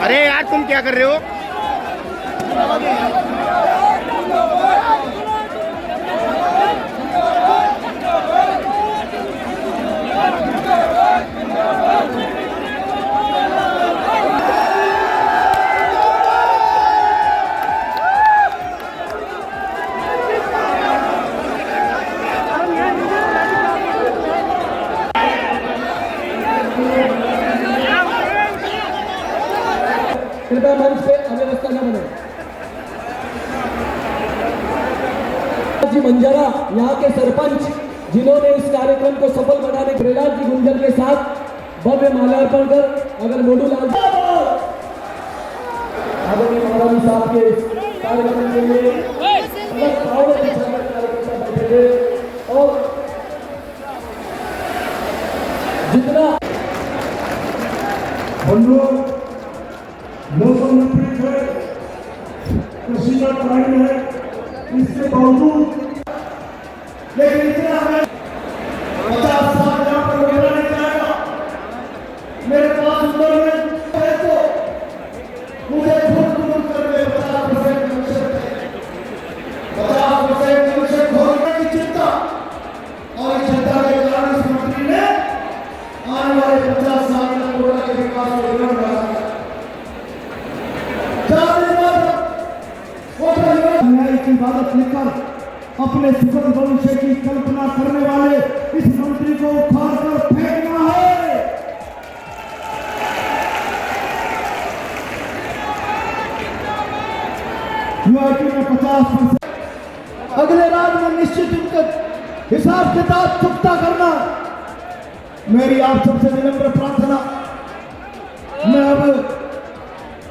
अरे यार तुम क्या कर रहे हो? कृपया मंच पे अव्यवस्था न बने। जी मंजरा यहाँ के सरपंच जिन्होंने इस कार्यक्रम को सफल बनाने प्रहलाद जी गुंजल के साथ भव्य माल्यार्पण कर अगर मोडूलाल आदरणीय महाराज साहब के कार्यक्रम के लिए और जितना मौसम विपरीत है, कृषि का टाइम है, इसके बावजूद लेकिन इतना है 50 साल यहाँ पर मेरा नहीं जाएगा। मेरे पास उम्र में है तो मुझे खुद करके 50% खोलने की चिंता और इस चिंता के कारण इस मंत्री ने आने वाले 50 साल तक कोटा के विकास को विरोध रहा है। की इबादत लेकर अपने सुखद भविष्य की कल्पना करने वाले इस मंत्री को उखाड़ कर फेंकना है। यूआईटी में 50% अगले राज्य में निश्चित उनका हिसाब किताब चुकता करना मेरी आप सबसे विनम्र प्रार्थना। मैं अब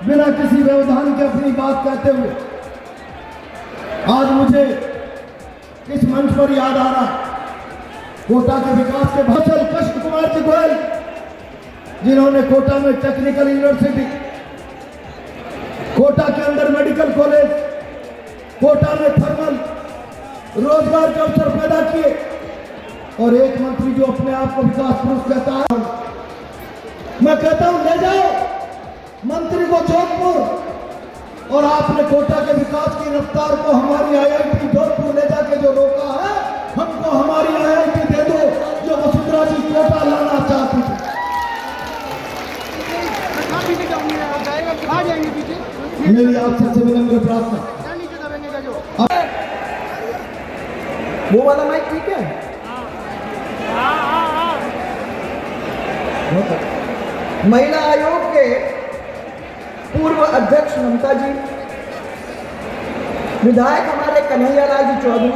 बिना किसी व्यवधान के अपनी बात कहते हुए आज मुझे इस मंच पर याद आ रहा कोटा के विकास के भाषण कृष्ण कुमार जी गोयल जिन्होंने कोटा में टेक्निकल यूनिवर्सिटी, कोटा के अंदर मेडिकल कॉलेज, कोटा में थर्मल रोजगार के अवसर पैदा किए और एक मंत्री जो अपने आप को विकास पुरुष कहता है। मैं कहता हूं ले जाओ मंत्री को जोधपुर और आपने कोटा के विकास की रफ्तार को हमारी आईआईटी जोधपुर ले जाके जो रोका है, हमको हमारी आईआईटी दे दो जो वसुंधरा जी कोटा लाना चाहती थी। मेरी आप सबसे विनम्र प्रार्थना। वो वाला माइक ठीक है? महिला आयोग के पूर्व अध्यक्ष ममता जी, विधायक हमारे कन्हैयालाल जी चौधरी,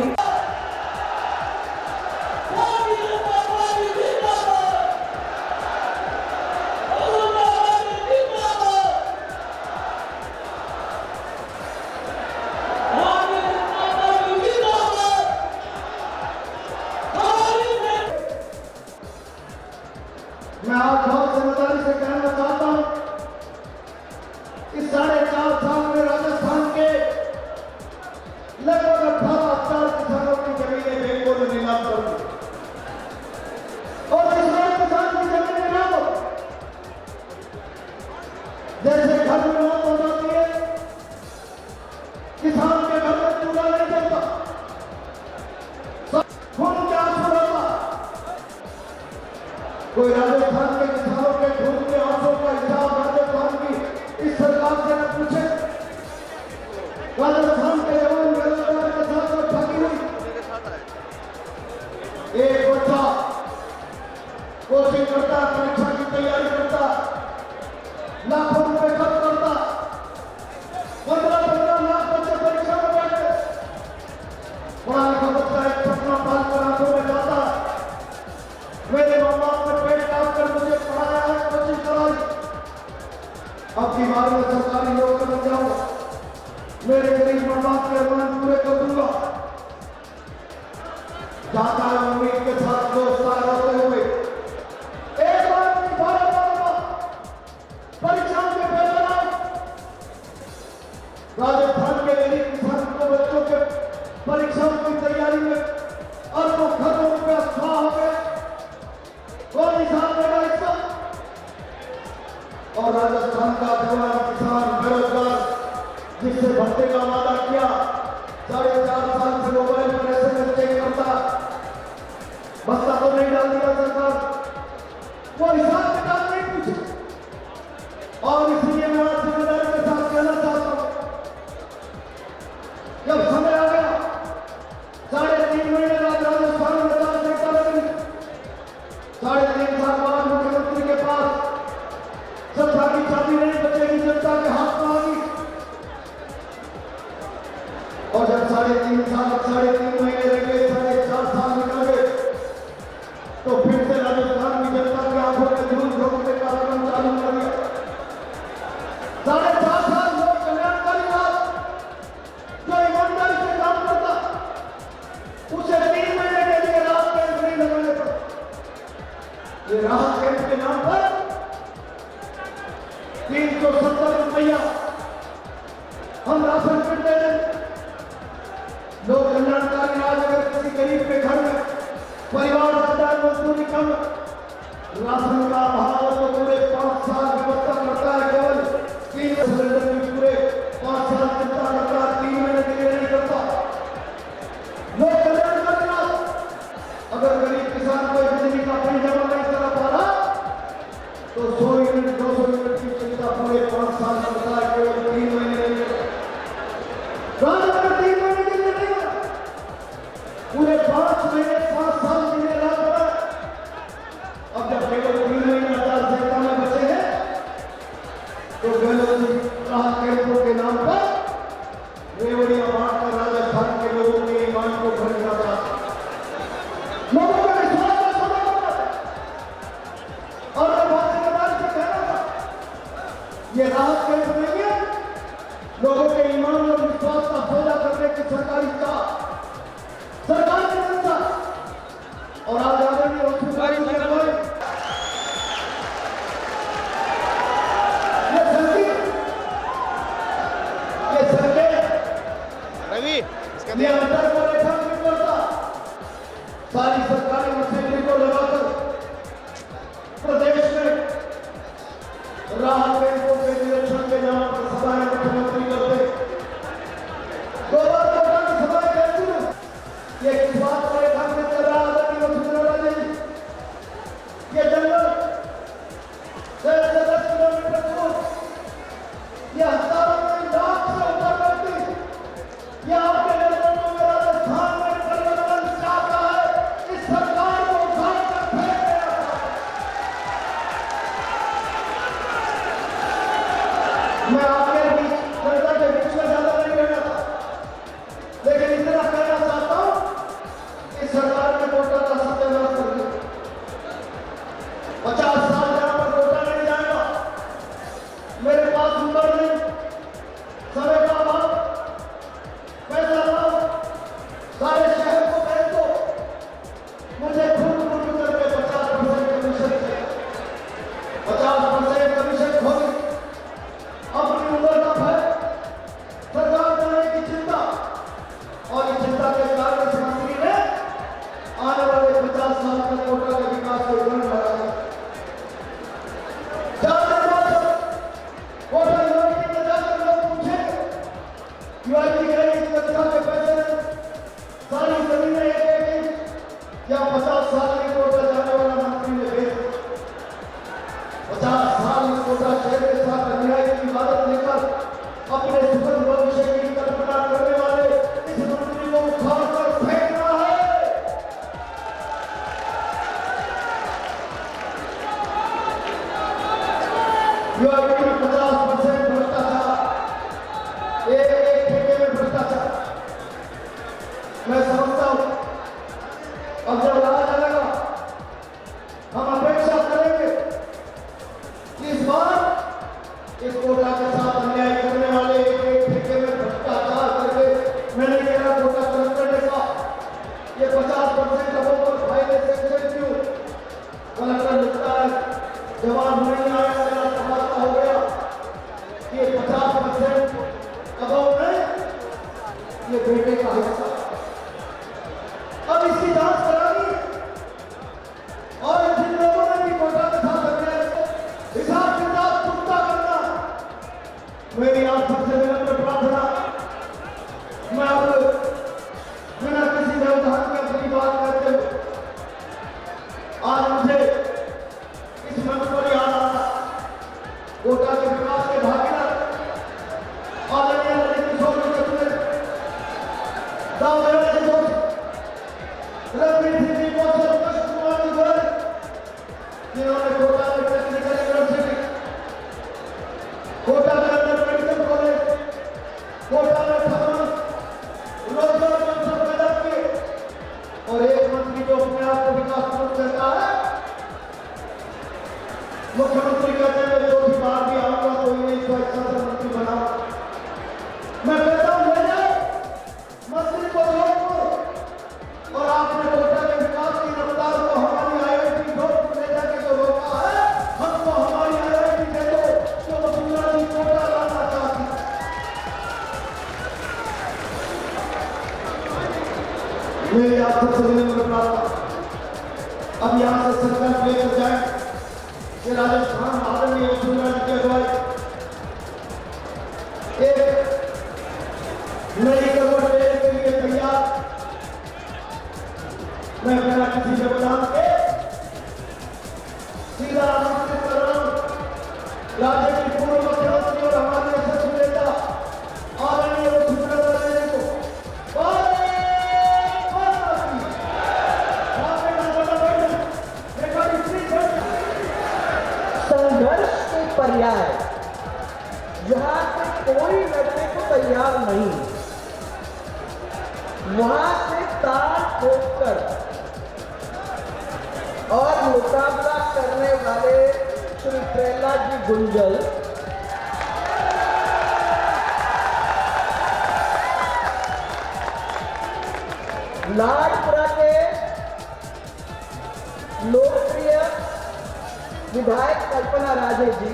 मैं आज बहुत जिम्मेदारी से कहना चाहता हूं इस 4.5 साल में राजस्थान के लगभग 18 किसानों की जमीनें बैंकों ने नीलाम कर दी और इस किसान की जमीन नीलाम जैसे घर में मौत हो जाती है, किसान के घर में चूल्हा नहीं जलता, खून के आंसू रहता। कोई राजस्थान के किसानों के खून के आंसू का हिसाब राजस्थान की इस सरकार से न पूछे। राजस्थान के जवान बेरोजगार के साथ ठगी हुई। एक बच्चा कोचिंग करता, परीक्षा की तैयारी करता, लाखों रुपए खर्च करता, 15-15 लाख बच्चे परीक्षा में बैठे। पढ़ा लिखा बच्चा एक सपना पाल कर आंखों में जाता है, मेरे माँ बाप ने पेट काट कर मुझे पढ़ाया है, कोचिंग कराई, अब की बार में सरकारी नौकरी बन जाऊं, मेरे गरीब माँ बाप के अरमान पूरे कर दूंगा। जाता है उम्मीद के साथ दोस्तार होते हुए, एक बार नहीं 12 बार परीक्षाओं के परिणाम राजस्थान के गरीब किसान को बच्चों के परीक्षाओं की तैयारी में अरबों खरबों रुपया स्वाह हो गए। कौन हिसाब देगा इसका? और राजस्थान का जवान से भत्ते का वादा किया, 4.5 साल से मोबाइल पर SMS चेक करता, भत्ता तो नहीं डाल दिया सरकार, वो हिसाब किताब नहीं पूछा। और इसलिए मैं आज जिम्मेदारी के साथ कहना चाहता हूं, जब समय आ गया 3.5 महीने बाद राजस्थान में राजनेता लगी, 3.5 साल बाद मुख्यमंत्री के पास सत्ता की चाबी नहीं बचेगी, जनता के हाथ में आएगी। और जब 3.5 महीने रह गए, 4.5 साल निकल गए, तो फिर से राजस्थान की जनता की आंखों में धूल झोंकने का काम चालू कर दिया। 4.5 साल लोग कल्याणकारी राज जो ईमानदारी से काम करता, उसे 3 महीने के लिए राहत कैंप नहीं लगाने पड़े। ये राहत कैंप के नाम पर 370 रुपया हम राशन किट दे दें। लोग कल्याणकारी राज अगर किसी गरीब के घर में परिवार आदाय मजदूरी कम, राशन का अभाव तो पूरे 5 साल व्यवस्था करता है, केवल 3 सिलेंडर की पूरे 5 साल चिंता करता है, 3 महीने के लिए नहीं करता। लोग कल्याणकारी राज अगर गरीब किसान को बिजली का बिल जमा नहीं करा पा रहा, तो 100 यूनिट 200 यूनिट की चिंता पूरे 5 साल करता है, केवल 3 महीने नहीं करता। राज 3 महीने के लिए नहीं करा, पूरे 5 महीने 5 साल के लिए राज करा। अब जब केवल 3 महीने आचार में बचे हैं, तो राहत कैंपों के नाम पर रेवड़ियां बांटकर राजस्थान के लोगों के ईमान को खरीदा था, लोगों का विश्वास का सौदा करना था। और मैं बहुत जिम्मेदारी से कह रहा था, ये राहत कैंप नहीं है, लोगों के ईमान और विश्वास का सौदा करने की सरकारी चाह, सरकार की मंशा। और आज आदरणीय रवि ये अंतर को रेखा नहीं करता, सारी सरकारी मशीनरी को लगाकर प्रदेश में राहत कैंपों के निरीक्षण के नाम पर सभाएं मुख्यमंत्री करते, 2 बार कोटा की सभाएं कैंसिल। ये किस बात को रेखा में कर रहा आदरणीय वसुंधरा जी? ये जंगल 10 किलोमीटर दूर, ये हजारों लाख से ऊपर व्यक्ति, ये आपके नेतृत्व में राजस्थान में परिवर्तन चाहता है, इस सरकार को उखाड़ कर फेंक देना चाहता है। मैं आपके बीच जनता के बीच में ज्यादा नहीं रहना था, लेकिन इतना कहना चाहता हूं कि सरकार ने कोटा का सत्यानाश कर दिया। 50 साल जहां पर कोटा नहीं जाएगा, मेरे पास उम्र नहीं, समय का अभाव, पैसा अभाव, सारे शहर को भेज दो, मुझे खुद करके 50% कमीशन चाहिए, 50% कमीशन खोली। अपनी उम्र का भय, सरकार जाने की चिंता, और इस चिंता के कारण इस मंत्री ने आने वाले 50 साल तक कोटा के विकास को ध्यान लगाया। कोटा यूनिवर्सिटी में जाकर लोग पूछेंगे, यूआईटी करेगी जनता के पैसे सारी जमीनें एक या 50 साल में कोटा जाने वाला मंत्री ने भेज 50 साल में कोटा शहर के साथ अन्याय की इबादत लेकर अपने सुखद भविष्य की कल्पना करने वाले इस मंत्री को उखाड़ कर फेंकना है। यूआईटी में 50% भ्रष्टाचार, एक ठेके में भ्रष्टाचार, मैं समझता हूं। अब जब राज आएगा, हम अपेक्षा करेंगे कि इस बार इस कोटा के साथ अन्याय करने वाले एक ठेके में भ्रष्टाचार करके, मैं नहीं कह रहा कोटा कलेक्टर ने कहा ये 50% लोगों पर फायदे सेक्शन क्यों, कलेक्टर लिखता है जवाब नहीं आया, मेरा तबादला हो गया, ये 50% अभाव में ये बेटे का हिस्सा। अब इसकी जांच करानी है, और जिन लोगों ने भी कोटा के साथ अन्याय को हिसाब किताब चुकता करना, कोटा के विकास के भागीदार आदरणीय नरेंद्र किशोर जी दामोदर जी रघुवीर सिंह जी कौशल कृष्ण कुमार जी गोयल जिन्होंने कोटा में टेक्निकल यूनिवर्सिटी, कोटा में अंडर मेडिकल कॉलेज, कोटा में रोजगार के अवसर पैदा किए। और एक मंत्री जो अपने आप को विकास मंत्री कहता है, मुख्यमंत्री कहते हैं जो भी बाहर भी आऊंगा तो ये इसको अच्छा सा मंत्री बना। मैं कहता हूं ले जाओ मंत्री को जोड़ो। और आपने कोटा के विकास की रफ्तार को हमारी आईआईटी जोधपुर ले जाके जो रोका है, हमको हमारी आईआईटी दे दो जो वसुंधरा जी कोटा लाना चाहती। मेरी आप सबसे विनम्र प्रार्थना, अब यहां से संकल्प लेकर जाए कि राजस्थान आदरणीय वसुंधरा जी की अगुवाई एक नई करवट लेने के लिए तैयार। मैं बिना किसी व्यवधान के सीधा आमंत्रित कर रहा हूं राज्य की पूर्व मुख्यमंत्री और हमारे यशस्वी नेता आदरणीय वसुंधरा जी को संघर्ष के पर्याय जहां से कोई लड़ने को तैयार नहीं, वहां से ताल ठोककर और मुकाबला करने वाले श्री प्रहलाद जी गुंजल लाडपुरा के लोकप्रिय विधायक कल्पना राजे जी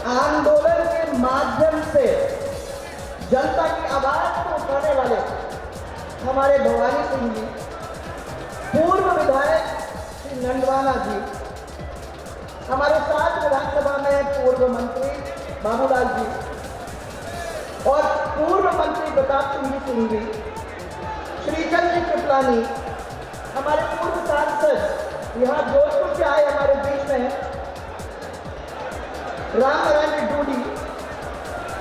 आंदोलन के माध्यम से जनता की आवाज को उठाने वाले हमारे भवानी सिंह जी, पूर्व विधायक श्री नंदवाना जी, हमारे साथ विधानसभा में पूर्व मंत्री बाबूलाल जी और पूर्व मंत्री प्रताप सिंह जी, श्रीचंद जी कृपलानी, हमारे पूर्व सांसद यहाँ जोधपुर से आए हमारे बीच में राम नारायण डूडी,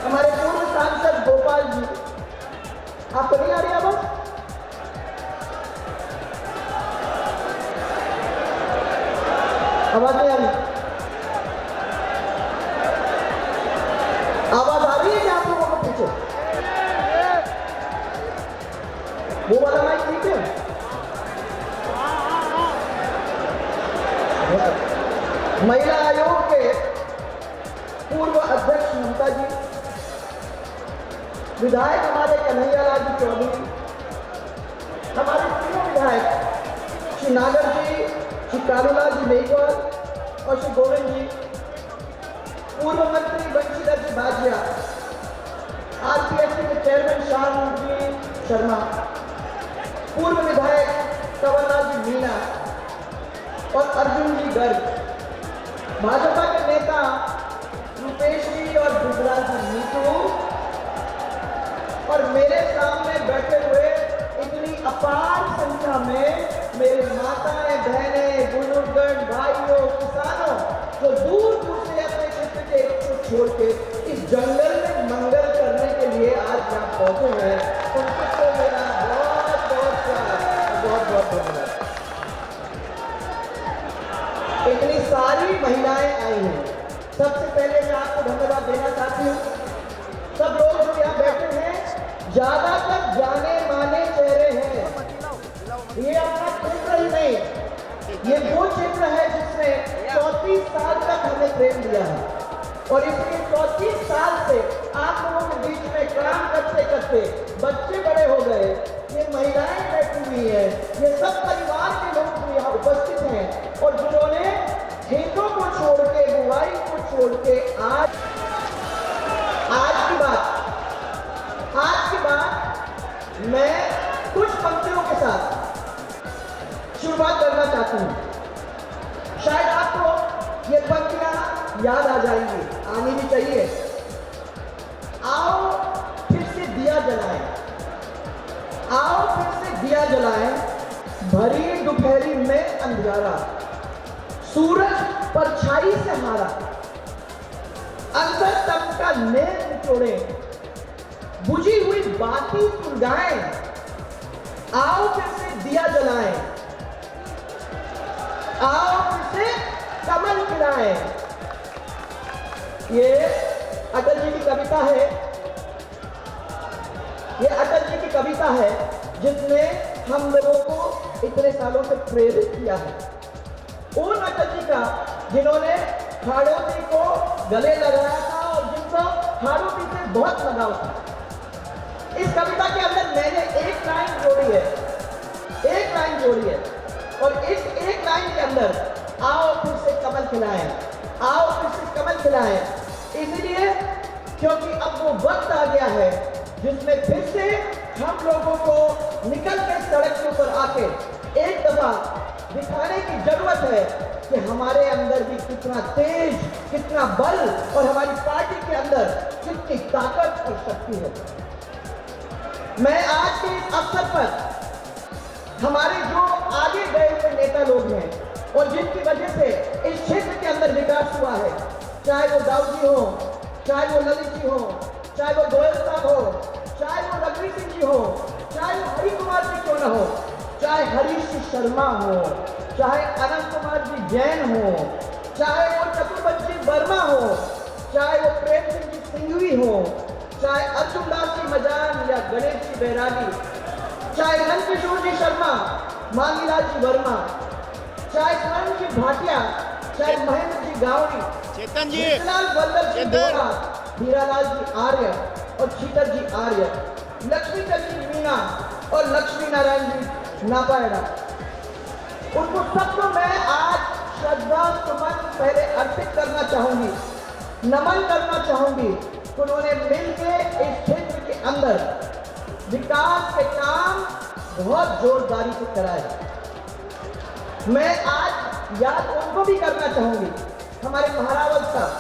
हमारे पूर्व सांसद गोपाल जी। आपको नहीं आ रही आवाज? आवाज नहीं आ रही? आवाज आ रही है क्या आप लोगों को पीछे? वो वाला माइक ठीक है? महिला आयोग के पूर्व अध्यक्ष ममता जी, विधायक हमारे कन्हैयालाल जी चौधरी, हमारे तीनों विधायक श्री नागर जी, श्री कालूलाल जी मेघवाल और श्री गोविंद जी, पूर्व मंत्री बंशीधर जी भाजिया, आरपीएससी के चेयरमैन शाह जी शर्मा, पूर्व विधायक कंवरलाल जी मीणा और अर्जुन जी गर्ग, भाजपा के नेता रुपेश जी और गुजराल जी नीतू, और मेरे सामने बैठे हुए इतनी अपार संख्या में मेरे माताएं, बहनें, बुजुर्गन, भाइयों, किसानों जो दूर दूर से अपने क्षेत्र के को छोड़ के इस जंगल में मंगल करने के लिए आज यहाँ पहुंचे हैं, उनको मेरा बहुत बहुत प्यार, बहुत बहुत धन्यवाद। इतनी सारी महिलाएं आई हैं, सबसे पहले मैं आपको धन्यवाद देना चाहती हूँ। सब लोग जो यहाँ बैठे हैं ज्यादातर जाने माने चेहरे हैं। ये अपना क्षेत्र ही नहीं, ये वो क्षेत्र है जिसने 34 साल तक हमें प्रेम दिया है और इसलिए 34 साल से आप लोगों के बीच में काम करते करते बच्चे बड़े हो गए, ये महिलाएं बैठी हुई है, ये सब परिवार के लोग जो यहाँ उपस्थित हैं और जिन्होंने खेतों को छोड़ के, बुआई को छोड़ के आज की बात मैं कुछ पंक्तियों के साथ शुरुआत करना चाहती हूँ। शायद आपको ये पंक्तियां याद आ जाएंगी, आनी भी चाहिए। आओ फिर से दिया जलाएं, आओ फिर से दिया जलाएं, भरी दोपहरी में अंधियारा, सूरज परछाई से हारा, अंतर तक का नेक निचोड़े, बुझी हुई बाती सुलगाएं, आओ फिर से दिया जलाएं, आओ फिर से कमल खिलाएं। ये अटल जी की कविता है, ये अटल जी की कविता है जिसने हम लोगों को इतने सालों से प्रेरित किया है। उन अटल जी का जिन्होंने हाड़ोती को गले लगाया था और जिनको हाड़ोती से बहुत लगाव था। इस कविता के अंदर मैंने एक लाइन जोड़ी है, एक लाइन जोड़ी है, और इस एक लाइन के अंदर आओ फिर से कमल खिलाएं, आओ फिर से कमल खिलाएं, इसलिए क्योंकि अब वो वक्त आ गया है जिसमें फिर से हम लोगों को निकल के सड़क के ऊपर आके एक दफा दिखाने की जरूरत है कि हमारे अंदर भी कितना तेज, कितना बल और हमारी पार्टी के अंदर कितनी ताकत और शक्ति है। मैं आज के इस अवसर पर हमारे जो आगे गए हुए नेता लोग हैं और जिनकी वजह से इस क्षेत्र के अंदर विकास हुआ है, चाहे वो दाऊ जी हो, चाहे वो ललित जी हो, चाहे वो गोयल साहब हो, चाहे वो रघुवीर सिंह जी हो, चाहे वो हरि कुमार जी क्यों न हो, चाहे हरीश शर्मा हो, चाहे अनंत कुमार जी जैन हो, चाहे वो चतुर्भुज वर्मा हो, चाहे वो प्रेम सिंह जी सिंघवी हो, चाहे अर्जुन दास जी मजान या गणेश जी बैरागी, चाहे नंदकिशोर जी शर्मा, मांगीलाल जी वर्मा, चाहे स्वर्ण जी भाटिया, चाहे महेंद्र जी गावड़ी, चेतन जी, वल्लभ जी बोरा, हीरालाल जी आर्य और शीतल जी आर्य, लक्ष्मीचंद जी मीना और लक्ष्मी नारायण जी नापायड़ा, उनको सबको मैं आज श्रद्धा सुमन पहले अर्पित करना चाहूंगी, नमन करना चाहूंगी। उन्होंने मिलकर इस क्षेत्र के अंदर विकास के काम बहुत जोरदारी से कराए। मैं आज याद उनको भी करना चाहूंगी, हमारे महारावल साहब,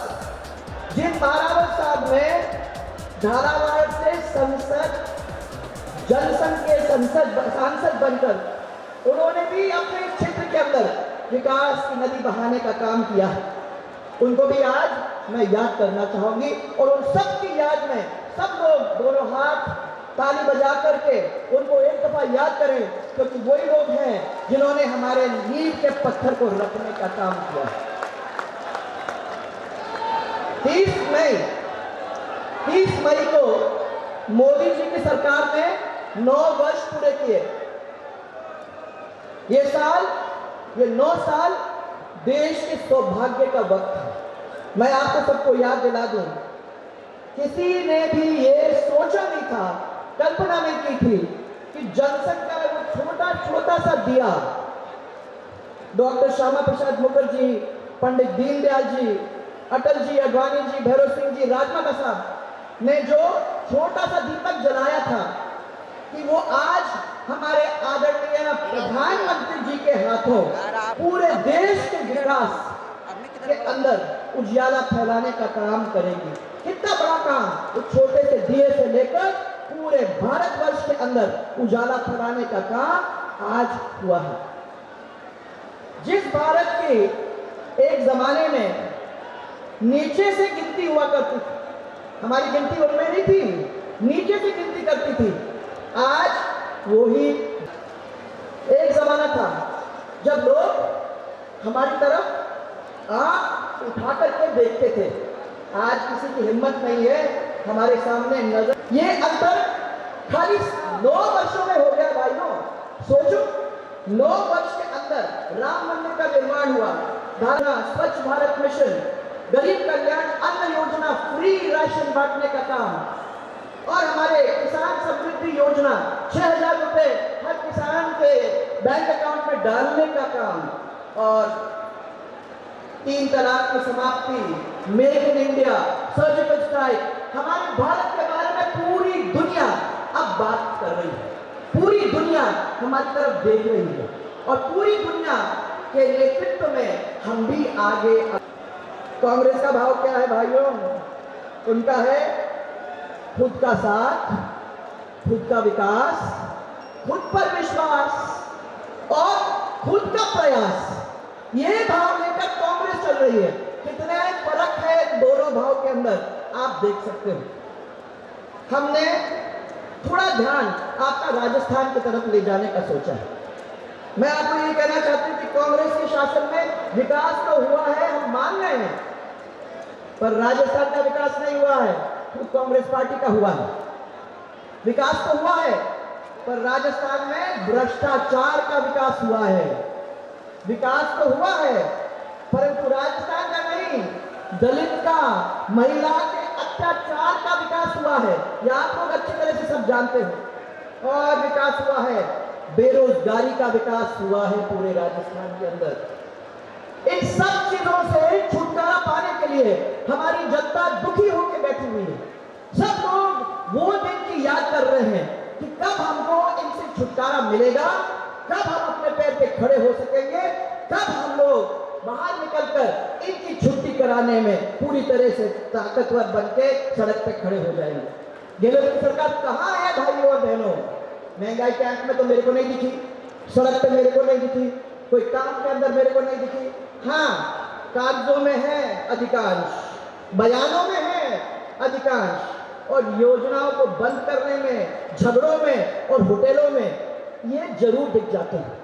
जिन महारावल साहब ने झालावाड़ से संसद जनसंघ के सांसद बनकर उन्होंने भी अपने क्षेत्र के अंदर विकास की नदी बहाने का काम किया है। उनको भी आज मैं याद करना चाहूंगी और उन सब की याद में सब लोग दोनों हाथ ताली बजा करके उनको एक दफा याद करें, क्योंकि वही लोग हैं जिन्होंने हमारे नींव के पत्थर को रखने का काम किया। 30 मई को मोदी जी की सरकार ने 9 वर्ष पूरे किए। ये 9 साल देश के सौभाग्य का वक्त है। मैं आपको सबको याद दिला दूं, किसी ने भी ये सोचा नहीं था, कल्पना नहीं की थी कि जनसंघ का वो छोटा सा दिया डॉक्टर श्यामा प्रसाद मुखर्जी, पंडित दीनदयाल जी, अटल जी, अडवाणी जी, भैरव सिंह जी, राजमाता साहब ने जो छोटा सा दीपक जलाया था कि वो आज हमारे आदरणीय प्रधानमंत्री जी के हाथों पूरे देश के विकास के अंदर उजियाला फैलाने का काम करेंगी। कितना बड़ा काम, उस छोटे से दिए से लेकर पूरे भारतवर्ष के अंदर उजाला फैलाने का काम आज हुआ है। जिस भारत की एक जमाने में नीचे से गिनती हुआ करती थी, हमारी गिनती उनमें नहीं थी, नीचे से गिनती करती थी, आज वही एक जमाना था जब लोग हमारी तरफ आंख उठा करके देखते थे। आज किसी की हिम्मत नहीं है हमारे सामने नजर। ये अंतर खाली 9 वर्षों में हो गया भाइयों। सोचो, 9 वर्ष के अंदर राम मंदिर का निर्माण हुआ, धारा, स्वच्छ भारत मिशन, गरीब कल्याण अन्न योजना, फ्री राशन बांटने का काम, और हमारे किसान समृद्धि योजना 6000 रुपए हर किसान के बैंक अकाउंट में डालने का काम, और 3 तलाक की समाप्ति, make in India, surgical strike. हमारे भारत के बारे में पूरी दुनिया अब बात कर रही है, पूरी दुनिया हमारी तरफ देख रही है, और पूरी दुनिया के नेतृत्व में हम भी आगे। कांग्रेस का भाव क्या है भाइयों? उनका है खुद का साथ, खुद का विकास, खुद पर विश्वास और खुद का प्रयास। ये भाव लेकर कांग्रेस चल रही है। कितने फर्क है दोनों भाव के अंदर, आप देख सकते हो। हमने थोड़ा ध्यान आपका राजस्थान की तरफ ले जाने का सोचा है। मैं आपको ये कहना चाहती हूँ कि कांग्रेस के शासन में विकास तो हुआ है, हम मान रहे हैं, पर राजस्थान का विकास नहीं हुआ है, तो कांग्रेस पार्टी का हुआ है। विकास तो हुआ है, पर राजस्थान में भ्रष्टाचार का विकास हुआ है। विकास तो हुआ है, परंतु राजस्थान का नहीं, दलित का, महिला के अत्याचार का विकास हुआ है। यह आप लोग अच्छी तरह से सब जानते हो। और विकास हुआ है, बेरोजगारी का विकास हुआ है पूरे राजस्थान के अंदर। इन सब चीजों से छुटकारा पाने के लिए हमारी जनता दुखी होकर बैठी हुई है। सब लोग वो दिन की याद कर रहे हैं कि कब हमको इनसे छुटकारा मिलेगा, कब हम अपने पैर पे खड़े हो सकेंगे, कब हम लोग बाहर निकलकर इनकी छुट्टी कराने में पूरी तरह से ताकतवर बनके सड़क पे खड़े हो जाएंगे। गहलोत की सरकार कहां है भाइयों और बहनों? महंगाई के आंक में तो मेरे को नहीं दिखी, सड़क पे मेरे को नहीं दिखी, कोई काम के अंदर मेरे को नहीं दिखी। हाँ, कागजों में है अधिकांश, बयानों में है अधिकांश, और योजनाओं को बंद करने में, झगड़ों में और होटलों में ये जरूर दिख जाते हैं।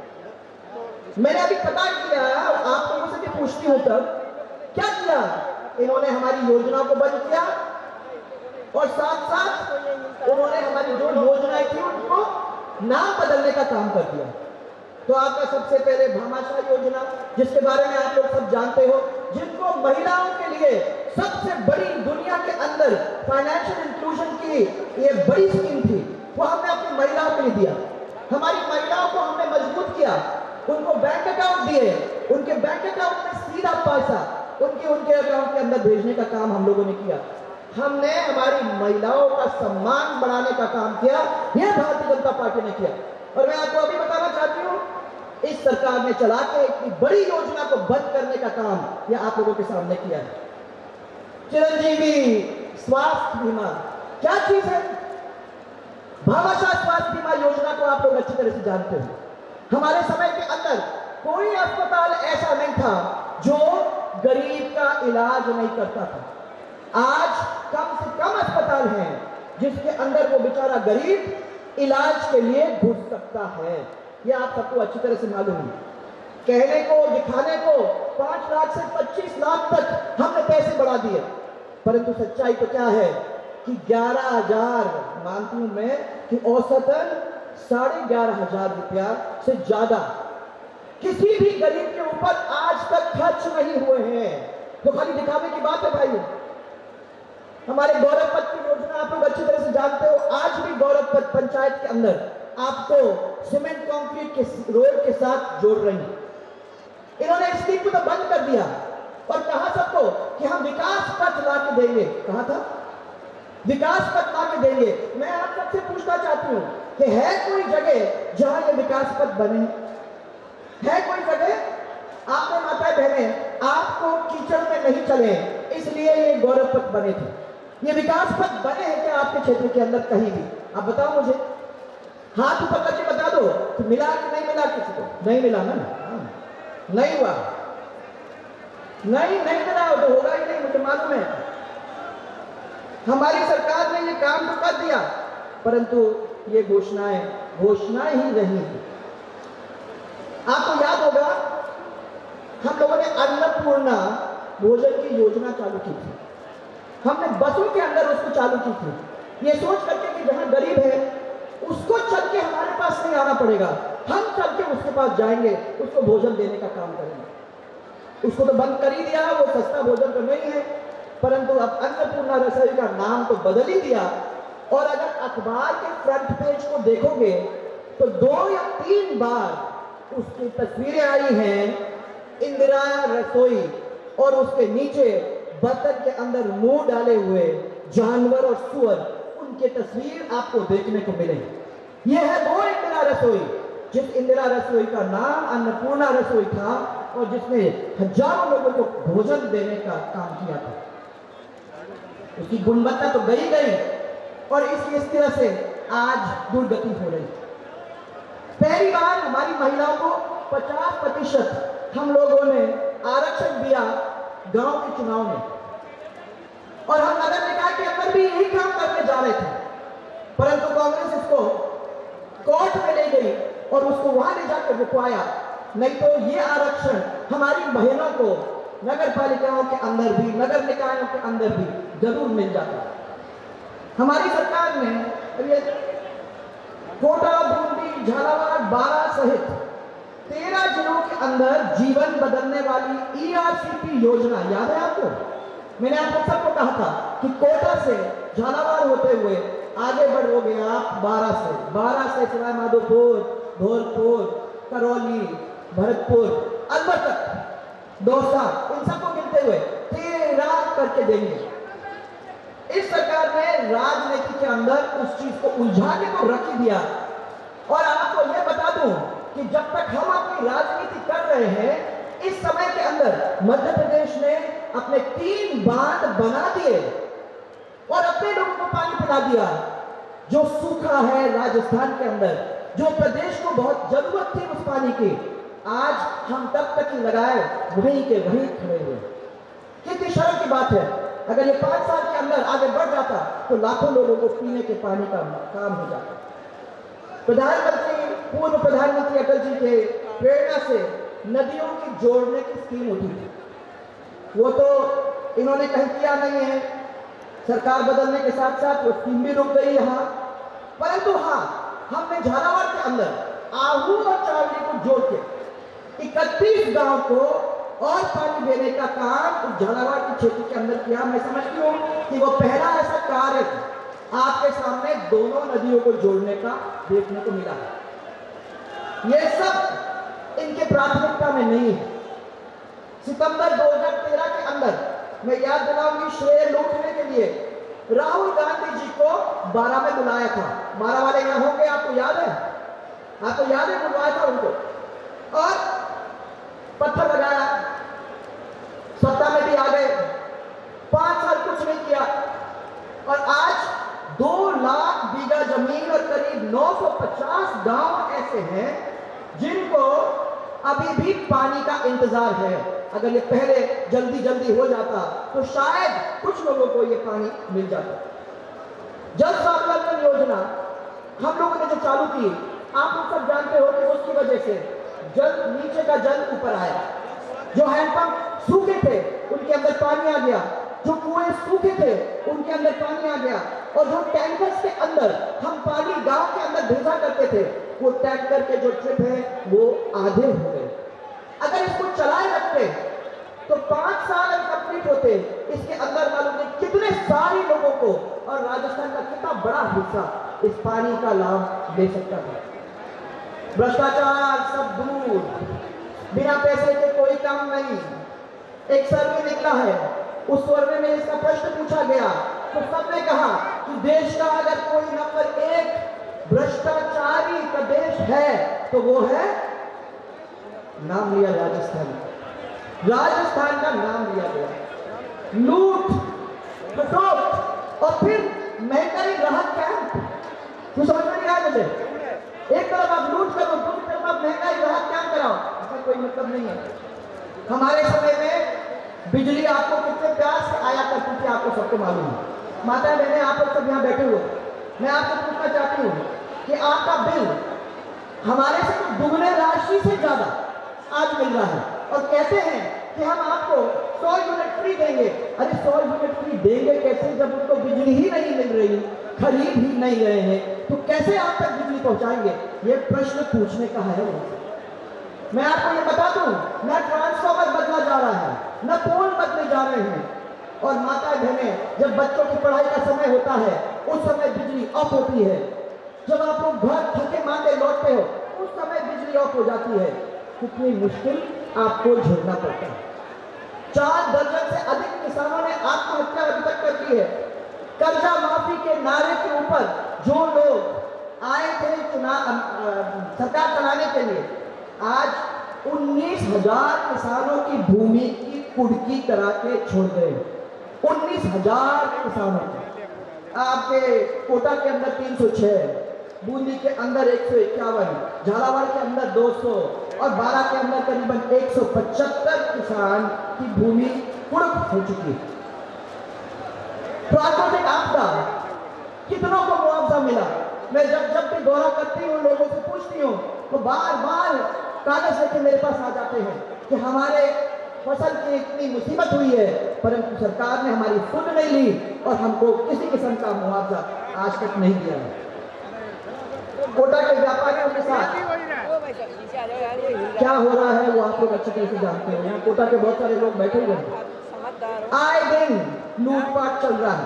मैंने अभी पता किया, आप लोगों से भी पूछती हूं, तब क्या किया इन्होंने? हमारी योजनाओं को बंद किया और साथ साथ उन्होंने हमारी जो योजनाएं थी उनको नाम बदलने का काम कर दिया। तो आपका सबसे पहले भामाशाह योजना, जिसके बारे में आप लोग सब जानते हो, जिनको महिलाओं के लिए सबसे बड़ी दुनिया के अंदर फाइनेंशियल इंक्लूजन की ये बड़ी स्कीम थी, वो हमने अपनी महिलाओं के लिए दिया। हमारी महिलाओं को हमने मजबूत किया, उनको बैंक अकाउंट दिए, उनके बैंक अकाउंट में सीधा पैसा उनके अकाउंट के अंदर भेजने का काम हम लोगों ने किया। हमने हमारी महिलाओं का सम्मान बढ़ाने का काम किया, यह भारतीय जनता पार्टी ने किया। और मैं आपको अभी बताना चाहती हूँ, इस सरकार ने चला के इतनी बड़ी योजना को बंद करने का काम यह आप लोगों के सामने किया है। चिरंजीवी स्वास्थ्य बीमा क्या चीज है? भामाशाह स्वास्थ्य बीमा योजना को आप लोग अच्छी तरह से जानते हो। हमारे समय के अंदर कोई अस्पताल ऐसा नहीं था जो गरीब का इलाज नहीं करता था। आज कम से कम अस्पताल हैं जिसके अंदर वो बेचारा गरीब इलाज के लिए घुस सकता है। यह आप सबको अच्छी तरह से मालूम है। कहने को, दिखाने को 5 लाख से 25 लाख तक हमने पैसे बढ़ा दिए, परंतु सच्चाई तो क्या है कि 11,000, मानती हूं मैं कि औसतन 11,500 रुपया से ज्यादा किसी भी गरीब के ऊपर आज तक खर्च नहीं हुए हैं। तो खाली दिखावे की बात है भाई। हमारे गौरव पथ की योजना आप लोग अच्छी तरह से जानते हो। आज भी गौरव पथ पंचायत के अंदर आपको सीमेंट कंक्रीट के रोड के साथ जोड़ रही है। इन्होंने इस स्कीम को तो बंद कर दिया और कहा सबको कि हम विकास पथ ला के देंगे। कहा था विकास पथ ला के देंगे। मैं आप सबसे पूछना चाहती हूं कि है कोई जगह जहां ये विकास पथ बने? है कोई जगह? आपने माताएं बहनें, आपको कीचड़ में नहीं चले इसलिए ये गौरव पथ बने थे। ये विकास पथ बने हैं क्या आपके क्षेत्र के अंदर कहीं भी? आप बताओ मुझे, हाथ पकड़ के बता दो कि मिला कि नहीं मिला? किसी को नहीं मिला ना? नहीं हुआ, नहीं मिला तो होगा ही नहीं, मुझे मालूम है। हमारी सरकार ने ये काम तो कर दिया, परंतु ये घोषणाएं ही रही। आपको याद होगा हम लोगों ने अन्नपूर्णा भोजन की योजना चालू की थी। हमने बसों के अंदर उसको चालू की थी, ये सोच करके कि जहां गरीब है उसको चल के हमारे पास नहीं आना पड़ेगा, हम चल के उसके पास जाएंगे, उसको भोजन देने का काम करेंगे। उसको तो बंद कर ही दिया, वो सस्ता भोजन तो नहीं है, परंतु अब अन्नपूर्णा रसोई का नाम तो बदल ही दिया। और अगर अखबार के फ्रंट पेज को देखोगे तो 2 या 3 बार उसकी तस्वीरें आई हैं, इंदिरा रसोई, और उसके नीचे बर्तन के अंदर मुंह डाले हुए जानवर और सुअर, उनके तस्वीर आपको देखने को मिले। यह है वो इंदिरा रसोई, जिस इंदिरा रसोई का नाम अन्नपूर्णा रसोई था और जिसने हजारों लोगों को भोजन देने का काम किया था। उसकी गुणवत्ता तो गई और इस तरह से आज दुर्गति हो रही। पहली बार हमारी महिलाओं को 50% हम लोगों ने आरक्षण दिया गांव के चुनाव में, और हम नगर निकाय के अंदर भी यही काम करने जा रहे थे, परंतु कांग्रेस इसको कोर्ट में ले गई और उसको वहां ले जाकर रुकवाया। नहीं तो ये आरक्षण हमारी बहनों को नगर पालिकाओं के अंदर भी, नगर निकायों के अंदर भी जरूर मिल जाता। हमारी सरकार ने ये कोटा, बूंदी, झालावाड़, बारा सहित 13 जिलों के अंदर जीवन बदलने वाली ERCP योजना, याद है आपको? मैंने आप लोग सबको कहा था कि कोटा से झालावाड़ होते हुए आगे बढ़ोगे आप 12 से सवाई माधोपुर, धौलपुर, करौली, भरतपुर, अलवर तक, दौसा, इन सबको मिलते हुए 13 करके देंगे। इस सरकार ने राजनीति के अंदर उस चीज को उलझा के तो रख ही दिया। और आपको यह बता दूं कि जब तक हम अपनी राजनीति कर रहे हैं, इस समय के अंदर मध्य प्रदेश ने अपने 3 बांध बना दिए और अपने लोगों को पानी पिला दिया। जो सूखा है राजस्थान के अंदर, जो प्रदेश को बहुत जरूरत थी उस पानी की, आज हम तब तक ही लगाए वहीं के वहीं खड़े हुए। कितनी शर्म की बात है, अगर ये 5 साल के अंदर आगे बढ़ जाता तो लाखों लोगों को पीने के पानी का काम हो जाता। प्रधानमंत्री, पूर्व प्रधानमंत्री अटल जी के प्रेरणा से नदियों की जोड़ने की स्कीम उठी थी, वो तो इन्होंने कहीं किया नहीं है। सरकार बदलने के साथ साथ वो स्कीम भी रुक गई यहाँ। परंतु हाँ, हमने झालावाड़ के अंदर आहू और चावली को जोड़ के 31 गांव को और पानी देने का काम उस झालावाड़ के क्षेत्र के अंदर किया। मैं समझती हूँ कि वो पहला ऐसा कार्य आपके सामने दोनों नदियों को जोड़ने का देखने को मिला है। ये सब इनके प्राथमिकता में नहीं है। सितंबर 2013 के अंदर मैं याद दिलाऊंगी, श्रेय लूटने के लिए राहुल गांधी जी को 12 में बुलाया था। 12 वाले यहाँ होंगे, आपको याद है? आपको याद है? बुलवाया था उनको और पत्थर लगाया, सत्ता में भी आ गए। 5 साल कुछ नहीं किया और आज 2 लाख बीघा जमीन और करीब 950 गांव ऐसे हैं जिनको अभी भी पानी का इंतजार है। अगर ये पहले जल्दी जल्दी हो जाता तो शायद कुछ लोगों को ये पानी मिल जाता। जल स्वावलंबन योजना हम लोगों ने जो चालू की, आप लोग सब जानते हो कि उसकी वजह से जल, नीचे का जल ऊपर आया। जो हैंडपंप सूखे थे उनके अंदर पानी आ गया, जो कुएं सूखे थे उनके अंदर पानी आ गया, और जो टैंकर्स के अंदर हम पानी गांव के अंदर भेजा करते थे, वो टैंकर के जो ट्रिप है वो आधे हो गए। अगर इसको चलाए रखते तो 5 साल कंप्लीट होते, इसके अंदर मालूम नहीं कितने सारे लोगों को और राजस्थान का कितना बड़ा हिस्सा इस पानी का लाभ ले सकता था। भ्रष्टाचार सब दूर, बिना पैसे के कोई काम नहीं। एक सर्वे निकला है, उस सर्वे में इसका प्रश्न पूछा गया तो सबने कहा कि देश का अगर कोई नंबर 1 भ्रष्टाचारी प्रदेश है तो वो है, नाम लिया राजस्थान। राजस्थान का नाम लिया गया। लूट, खसोट और फिर महंगाई राहत कैंप। कुछ समझ में नहीं आया मुझे? एक तरफ आप लूट करो, दूसरी तरफ आप महंगाई राहत कैंप कराओ, इसका कोई मतलब नहीं है। हमारे समय में बिजली आपको कितने प्यार से आया करती थी, आपको सबको मालूम है। माता बहने, आप लोग सब यहाँ बैठे हुए, मैं आपसे पूछना चाहती हूँ कि आपका बिल हमारे से तो दुगने राशि से ज्यादा आज मिल रहा है, और कहते हैं कि हम आपको 100 यूनिट फ्री देंगे। अरे 100 यूनिट फ्री देंगे कैसे, जब उनको बिजली ही नहीं मिल रही, खरीद ही नहीं रहे हैं, तो कैसे आप तक बिजली पहुंचाएंगे? ये प्रश्न पूछने का है। मैं आपको ये बता दूं, न ट्रांसफॉर्मर बदला जा रहा है, न पोल बदले जा रहे हैं। और माता बहने, जब बच्चों की पढ़ाई का समय होता है उस समय बिजली ऑफ होती है। जब आप लोग घर थके मांदे लौटते हो उस समय बिजली ऑफ हो जाती है। कितनी मुश्किल आपको झेलना पड़ता है। 4 दर्जन से अधिक किसानों ने आत्महत्या अभी तक कर दी है। कर्जा माफी के नारे के ऊपर जो लोग आए थे सरकार चलाने के लिए, आज 19,000 किसानों की भूमि की कुड़की करा के छोड़ गए। 19,000 किसानों की। आपके कोटा के अंदर 306, बूंदी के अंदर 151, झालावाड़ के अंदर 200 और बारा के अंदर करीबन 175 किसान की भूमि कुड़क हो चुकी है। प्राकृतिक आपदा कितनों को मुआवजा मिला? मैं जब भी दौरा करती हूँ, लोगों से पूछती हूँ, तो बार बार कागज लेके मेरे पास आ जाते हैं कि हमारे फसल की इतनी मुसीबत हुई है, परंतु सरकार ने हमारी सुध नहीं ली और हमको किसी किस्म का मुआवजा आज तक नहीं दिया है। कोटा के व्यापारियों के साथ क्या हो रहा है वो आप लोग अच्छी तरह से जानते हो। यहाँ कोटा के बहुत सारे लोग बैठे हुए हैं, आए दिन लूटपाट चल रहा है,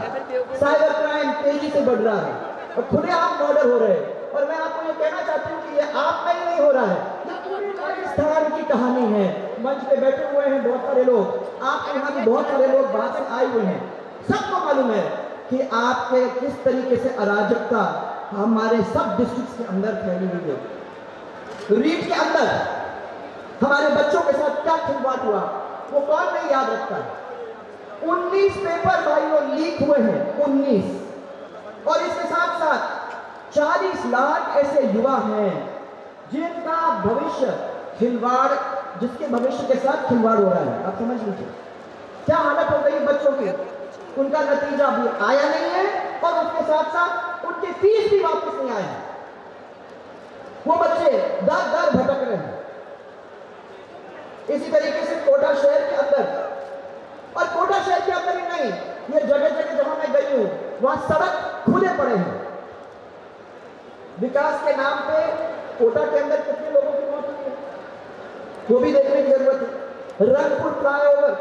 साइबर क्राइम तेजी से बढ़ रहा है और खुलेआम मर्डर हो रहे हैं। और मैं आपको ये कहना चाहती हूँ कि ये आप में ही नहीं हो रहा है, ये पूरी राजस्थान की कहानी है। मंच पे बैठे हुए हैं बहुत सारे लोग, आपके यहाँ भी बहुत सारे लोग बाहर से आए हुए हैं। सबको मालूम है कि आपके किस तरीके से अराजकता हमारे सब डिस्ट्रिक्ट के अंदर फैली हुई है। रीट के अंदर हमारे बच्चों के साथ क्या खिलवाड़ हुआ वो कौन नहीं याद रखता। 19 पेपर भाइयों लीक हुए हैं, 19। और इसके साथ साथ 40 लाख ऐसे युवा हैं जिनका भविष्य खिलवाड़, जिसके भविष्य के साथ खिलवाड़ हो रहा है। आप समझ लीजिए क्या हालत हो गई बच्चों की। उनका नतीजा भी आया नहीं है और उसके साथ साथ उनकी फीस भी वापस नहीं आई है। वो बच्चे दर दर भटक रहे हैं। इसी तरीके से कोटा शहर के अंदर, और कोटा शहर के अंदर ही नहीं, ये जगह जगह जहां मैं गई हूं वहां सड़क खुले पड़े हैं। विकास के नाम पे कोटा के अंदर कितने लोगों की मौत हुई है वो भी देखने की जरूरत है। रंगपुर फ्लाईओवर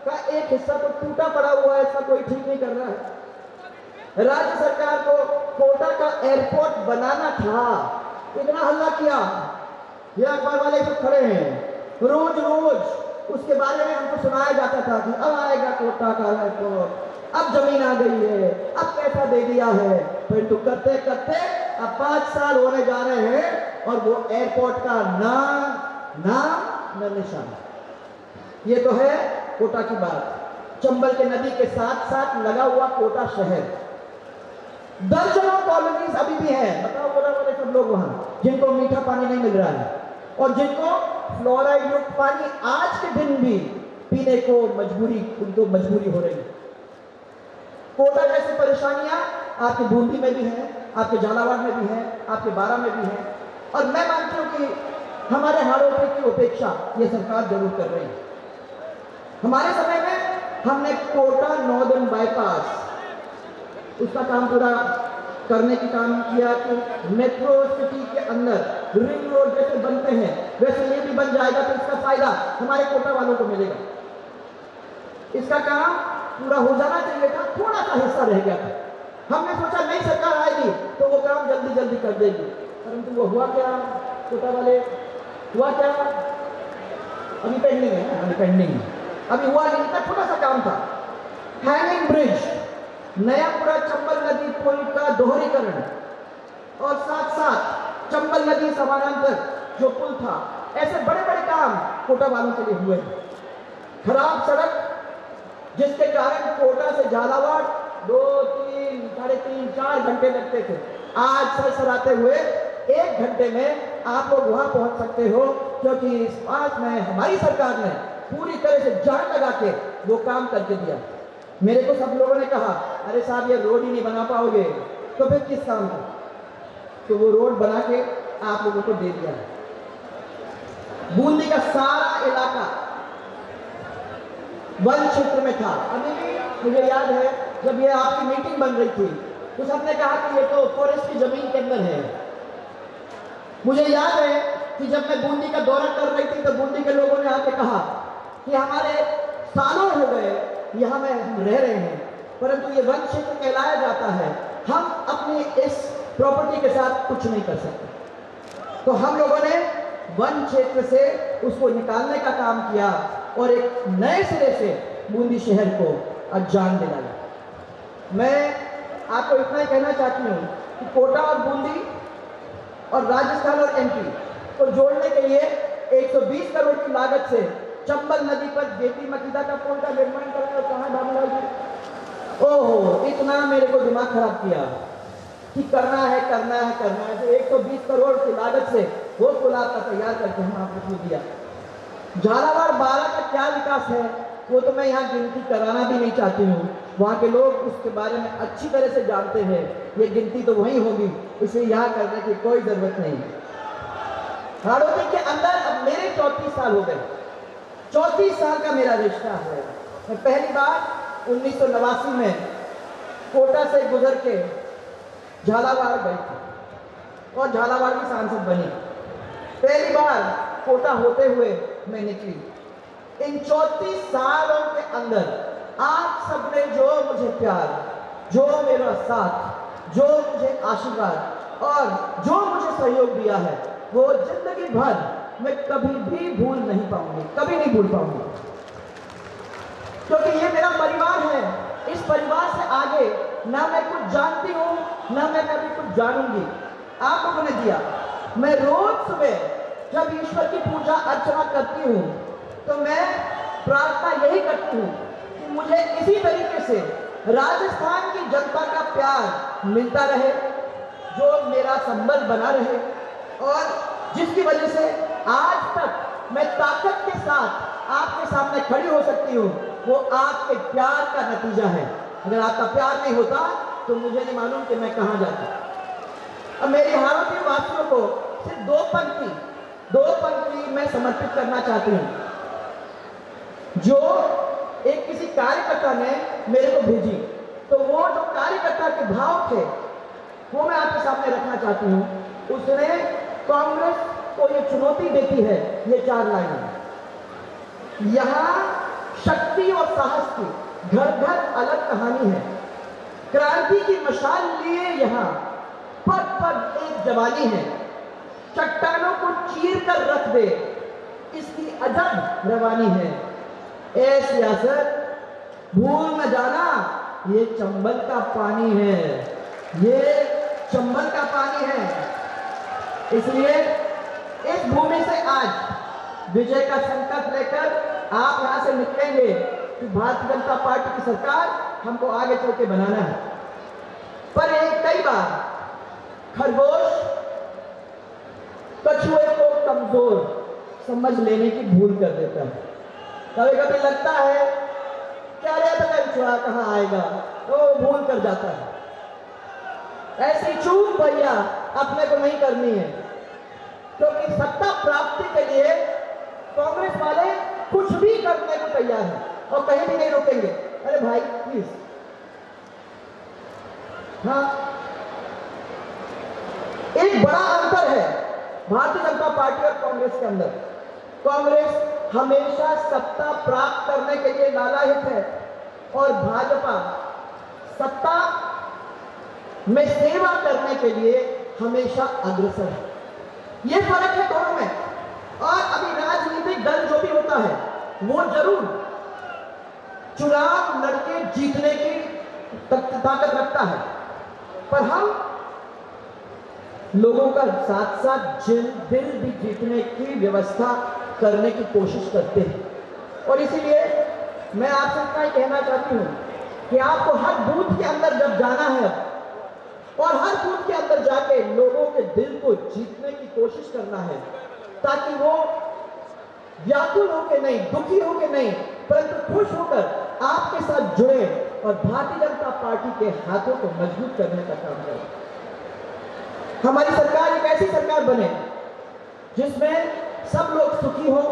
का एक हिस्सा तो टूटा पड़ा हुआ है, इसका कोई ठीक नहीं कर रहा है। राज्य सरकार को कोटा का एयरपोर्ट बनाना था, इतना हल्ला किया, ये अखबार वाले सब खड़े हैं, रोज रोज उसके बारे में हमको सुनाया जाता था कि अब आएगा कोटा का एयरपोर्ट, अब जमीन आ गई है, अब पैसा दे दिया है। फिर तो करते करते अब 5 साल होने जा रहे हैं और वो एयरपोर्ट का नाम न निशान। ये तो है कोटा की बात। चंबल के नदी के साथ साथ लगा हुआ कोटा शहर, दर्जनों कॉलोनीज अभी भी हैं। बताओ बोला वाले सब लोग वहां जिनको मीठा पानी नहीं मिल रहा है और जिनको फ्लोराइड युक्त पानी आज के दिन भी पीने को उनको मजबूरी हो रही है। कोटा जैसी परेशानियां आपके बूंदी में भी हैं, आपके झालावाड़ में भी हैं, आपके बारा में भी हैं। और मैं मानती हूँ कि हमारे हाड़ों की उपेक्षा ये सरकार जरूर कर रही है। हमारे समय में हमने कोटा नॉर्दर्न बाईपास उसका काम पूरा करने की काम किया कि मेट्रो सिटी के अंदर रिंग रोड जैसे बनते हैं वैसे ये भी बन जाएगा, तो इसका फायदा हमारे कोटा वालों को मिलेगा। इसका काम पूरा हो जाना चाहिए था, थोड़ा सा हिस्सा रह गया था। हमने सोचा नई सरकार आएगी तो वो काम जल्दी जल्दी कर देगी, परंतु वो हुआ क्या? कोटा वाले हुआ क्या? अभी पेंडिंग है, अभी हुआ नहीं, इतना छोटा सा काम था। हैंगिंग ब्रिज, नया पूरा चंबल नदी पुल का दोहरीकरण और साथ साथ चंबल नदी समानांतर जो पुल था, ऐसे बड़े बड़े काम कोटा वालों के लिए हुए। खराब सड़क जिसके कारण कोटा से झालावाड़ 2, 3, साढ़े 3, 4 घंटे लगते थे, आज सरसराते हुए 1 घंटे में आप लोग वहां पहुंच सकते हो, क्योंकि इस बात में हमारी सरकार ने पूरी तरह से जान लगा के वो काम करके दिया। मेरे को सब लोगों ने कहा अरे साहब ये रोड ही नहीं बना पाओगे, तो फिर किस काम का? तो वो रोड बना के आप लोगों को दे दिया। बूंदी का सारा इलाका वन क्षेत्र में था। अभी भी मुझे याद है जब ये आपकी मीटिंग बन रही थी तो सबने कहा कि ये तो फॉरेस्ट की जमीन के अंदर है। मुझे याद है कि जब मैं बूंदी का दौरा कर रही थी तो बूंदी के लोगों ने आके कहा कि हमारे सालों हो गए यहाँ में हम रह रहे हैं, परंतु ये वन क्षेत्र कहलाया जाता है, हम अपनी इस प्रॉपर्टी के साथ कुछ नहीं कर सकते। तो हम लोगों ने वन क्षेत्र से उसको निकालने का काम किया और एक नए सिरे से बूंदी शहर को जान दिलाया। मैं आपको इतना ही कहना चाहती हूँ कि कोटा और बूंदी और राजस्थान और एमपी को जोड़ने के लिए 120 करोड़ की लागत से चंबल नदी पर बेटी मकीदा का पुल का निर्माण कराया। कहाँ भावलाल जी? ओहो, इतना मेरे को दिमाग खराब किया। कि करना है करना है करना है। तो 120 करोड़ की लागत से वो पुल आपका तैयार करके हम आपको दिया। झालावाड़ 12 का क्या विकास है वो तो मैं यहाँ गिनती कराना भी नहीं चाहती हूँ, वहाँ के लोग उसके बारे में अच्छी तरह से जानते हैं। ये गिनती तो वहीं होगी, इसलिए यहाँ करने की कोई ज़रूरत नहीं। हाड़ौती के अंदर अब मेरे 34 साल हो गए, 34 साल का मेरा रिश्ता है। मैं पहली बार 1989 में कोटा से गुजर के झालावाड़ गई थी और झालावाड़ की सांसद बनी। पहली बार कोटा होते हुए मैं निकली। इन 34 सालों के अंदर आप सबने जो मुझे प्यार, जो मेरा साथ, जो मुझे आशीर्वाद और जो मुझे सहयोग दिया है वो जिंदगी भर मैं कभी भी भूल नहीं पाऊंगी, कभी नहीं भूल पाऊंगी, क्योंकि ये मेरा परिवार है। इस परिवार से आगे ना मैं कुछ जानती हूँ ना मैं कभी कुछ जानूंगी। आप लोगों ने दिया। मैं रोज सुबह जब ईश्वर की पूजा अर्चना करती हूँ तो मैं प्रार्थना यही करती हूँ कि मुझे इसी तरीके से राजस्थान की जनता का प्यार मिलता रहे, जो मेरा संबंध बना रहे और जिसकी वजह से आज तक मैं ताकत के साथ आपके सामने खड़ी हो सकती हूँ, वो आपके प्यार का नतीजा है। अगर आपका प्यार नहीं होता तो मुझे नहीं मालूम कि मैं कहाँ जाता। अब मेरे हाड़ौती वासियों को सिर्फ दो पंक्ति मैं समर्पित करना चाहती हूँ, जो एक किसी कार्यकर्ता ने मेरे को भेजी। तो वो जो कार्यकर्ता के भाव थे वो मैं आपके सामने रखना चाहती हूँ। उसने कांग्रेस को ये चुनौती देती है, ये 4 लाइनें। यहाँ शक्ति और साहस की घर घर अलग कहानी है। क्रांति की मशाल लिए यहाँ पग पग एक जवानी है। चट्टानों को चीर कर रख दे, इसकी अजब रवानी है। ए सियासत भूल न जाना, ये चंबल का पानी है, ये चंबल का पानी है। इसलिए इस भूमि से आज विजय का संकल्प लेकर आप यहां से निकलेंगे कि भारतीय जनता पार्टी की सरकार हमको आगे चल के बनाना है। पर एक कई बार खरगोश कछुए को कमजोर समझ लेने की भूल कर देता है। कभी कभी लगता है क्या रे पता कछुआ कहाँ आएगा, तो भूल कर जाता है। ऐसी चूक भैया अपने को नहीं करनी है, क्योंकि सत्ता प्राप्ति के लिए कांग्रेस वाले कुछ भी करने को तैयार हैं और कहीं भी नहीं रुकेंगे। अरे भाई प्लीज, हाँ, एक बड़ा अंतर है भारतीय जनता पार्टी और कांग्रेस के अंदर। कांग्रेस हमेशा सत्ता प्राप्त करने के लिए लालायित है और भाजपा सत्ता में सेवा करने के लिए हमेशा अग्रसर है। यह फर्क है दोनों में। और अभी राजनीतिक दल जो भी होता है वो जरूर चुनाव लड़के जीतने की ताकत रखता है, पर हम लोगों का साथ साथ दिल भी जीतने की व्यवस्था करने की कोशिश करते हैं। और इसीलिए मैं आपसे इतना ही कहना चाहती हूँ कि आपको हर बूथ के अंदर जब जाना है और हर बूथ के अंदर जाके लोगों के दिल को जीतने की कोशिश करना है, ताकि वो व्याकुल होकर नहीं, दुखी होकर नहीं, परंतु खुश होकर आपके साथ जुड़े और भारतीय जनता पार्टी के हाथों को मजबूत करने का काम करें। हमारी सरकार एक ऐसी सरकार बने जिसमें सब लोग सुखी हो,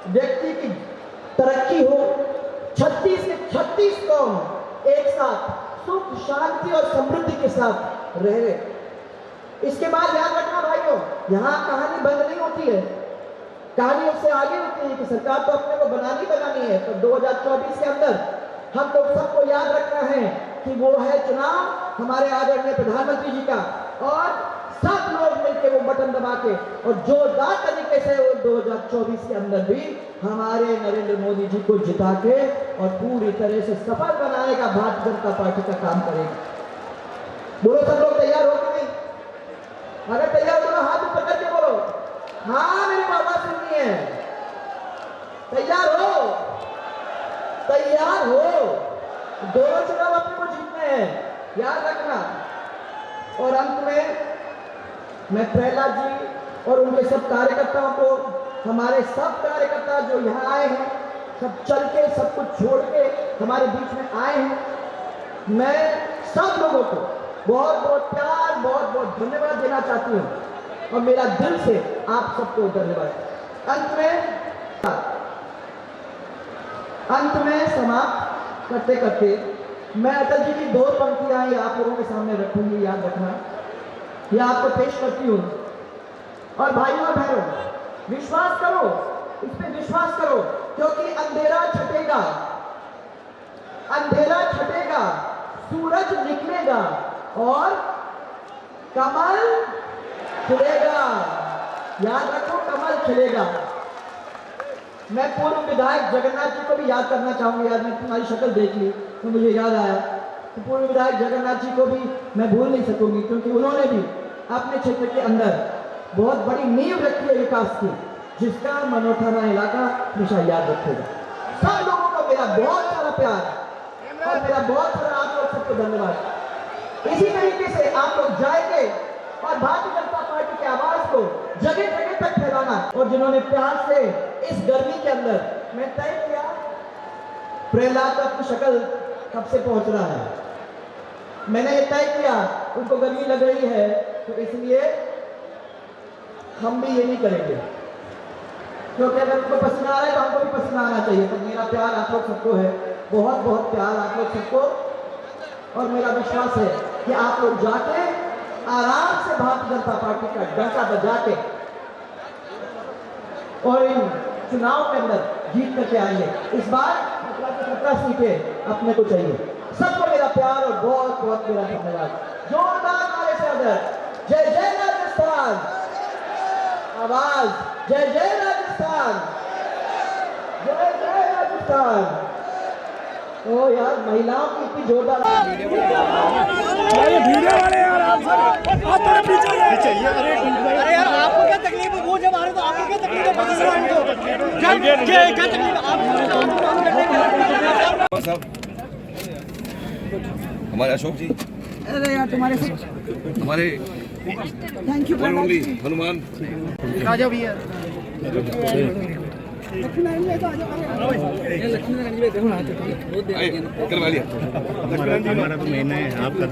व्यक्ति की तरक्की हो, 36 के 36 कौम एक साथ सुख शांति और समृद्धि के साथ रहे। इसके बाद याद रखना भाइयों, यहाँ कहानी बंद नहीं होती है, कहानी उससे आगे होती है कि सरकार तो अपने को बनानी है। तो 2024 के अंदर हम लोग सबको याद रखना है कि वो है चुनाव हमारे आदरणीय प्रधानमंत्री जी का, और सब लोग मिलकर वो बटन दबा के और जोरदार तरीके से 2024 के अंदर भी हमारे नरेंद्र मोदी जी को जिता के और पूरी तरह से सफल बनाने का भारतीय जनता पार्टी का काम करेगी। बोलो सब लोग तैयार हो कि नहीं? अगर तैयार हो तो हाथ ऊपर करके बोलो हाँ, मेरी बाबा सुननी है। तैयार हो? तैयार हो? दोनों चुनाव अपने को जीतने हैं, याद रखना। और अंत में मैं प्रहलाद जी और उनके सब कार्यकर्ताओं को, हमारे सब कार्यकर्ता जो यहाँ आए हैं, सब चल के सब कुछ छोड़ के हमारे बीच में आए हैं, मैं सब लोगों को बहुत बहुत प्यार, बहुत बहुत धन्यवाद देना चाहती हूँ और मेरा दिल से आप सबको धन्यवाद। अंत में समाप्त करते करते मैं अटल जी की 2 पंक्तियां ही आप लोगों के सामने रखूंगी, याद रखना। यह आपको पेश करती हूँ। और भाइयों और बहनों, विश्वास करो, इस पे विश्वास करो, क्योंकि अंधेरा छटेगा, अंधेरा छटेगा, सूरज निकलेगा और कमल खिलेगा। याद रखो, कमल खिलेगा। मैं पूर्व विधायक जगन्नाथ जी को भी याद करना चाहूंगी। आज मैं तुम्हारी शक्ल देख ली तो मुझे याद आया कि पूर्व विधायक जगन्नाथ जी को भी मैं भूल नहीं सकूंगी, क्योंकि उन्होंने भी अपने क्षेत्र के अंदर बहुत बड़ी नींव रखी है विकास की, जिसका मनोठाना इलाका हमेशा याद रखेगा। सब लोगों को मेरा बहुत सारा प्यार और मेरा बहुत सारा आप लोग सबको धन्यवाद। इसी तरीके से आप लोग जाएंगे और भारतीय जनता पार्टी की आवाज को जगह जगह तक फैलाना। और जिन्होंने प्यार से इस गर्मी के अंदर, मैं तय किया प्रहलाद का अपनी शक्ल कब से पहुंच रहा है, मैंने ये तय किया उनको गर्मी लग रही है, तो इसलिए हम भी ये नहीं करेंगे, क्योंकि अगर उनको पसीना आ रहा है तो हमको भी पसीना आना चाहिए। तो मेरा प्यार आप लोग सबको है, बहुत बहुत प्यार आप लोग सबको। और मेरा विश्वास है कि आप लोग जाके आराम से भारतीय जनता पार्टी का डंका बजा के और इन चुनाव के अंदर जीत करके आएंगे। इस बार 17 सीटें अपने को चाहिए। सबको मेरा प्यार और बहुत बहुत मेरा धन्यवाद। जोरदार नारे से अंदर जय जय राजस्थान, आवाज जय जय राजस्थान, जय जय राजस्थान। ओ यार, महिलाओं की इतनी जोरदार अरे यार, आपको क्या तकलीफ है? वो जब आ रहे तो आपको क्या तकलीफ है? क्या तकलीफ हमारे अशोक जी, अरे यार तुम्हारे हमारे थैंक यू हनुमान राजा भैया लक्ष्मी नारायण जी, तो आ जाओ। करवा लिया। हमारा तो मेन है, आप कर